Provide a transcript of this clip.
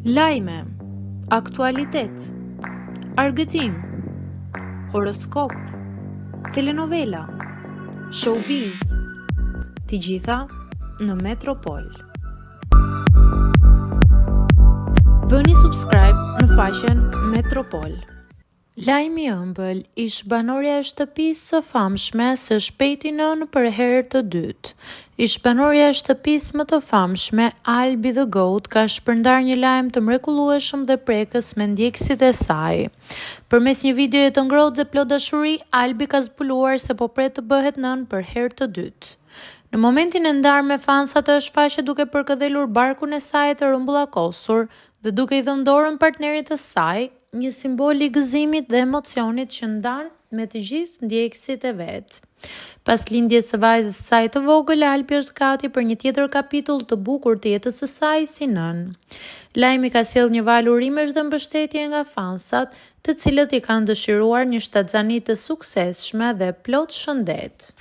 Lajme, aktualitet, argëtim, horoskop, telenovela, showbiz, të gjitha në Metropol. Bëni subscribe në faqen Metropol. Lajmi ëmbël, ish banorja e shtëpisë së famshme së shpejti nën për herë të dytë. Ish banorja e shtëpisë më të famshme, Albi the Goat, ka shpërndar një lajm të mrekullueshëm dhe prekës me ndjekësit e saj. Përmes një videoje të ngrohtë dhe plot dashuri, Albi ka zbuluar se po pret të bëhet nën për herë të dytë. Në momentin e ndarë me fansat është faqe duke përkëdhelur barkun e saj të rrumbullakosur dhe duke i dhënë dorën partnerit të saj, një simbol i gëzimit dhe emocionit që ndan me të gjithë ndjekësit e vet. Pas lindjes së vajzës së saj të vogël, Albi është gati për një tjetër kapitull të bukur të jetës së saj si nën. Lajmi ka sjellë një valë urimesh dhe mbështetje nga fansat, të cilët i kanë dëshiruar një shtatzani të suksesshme dhe plot shëndet.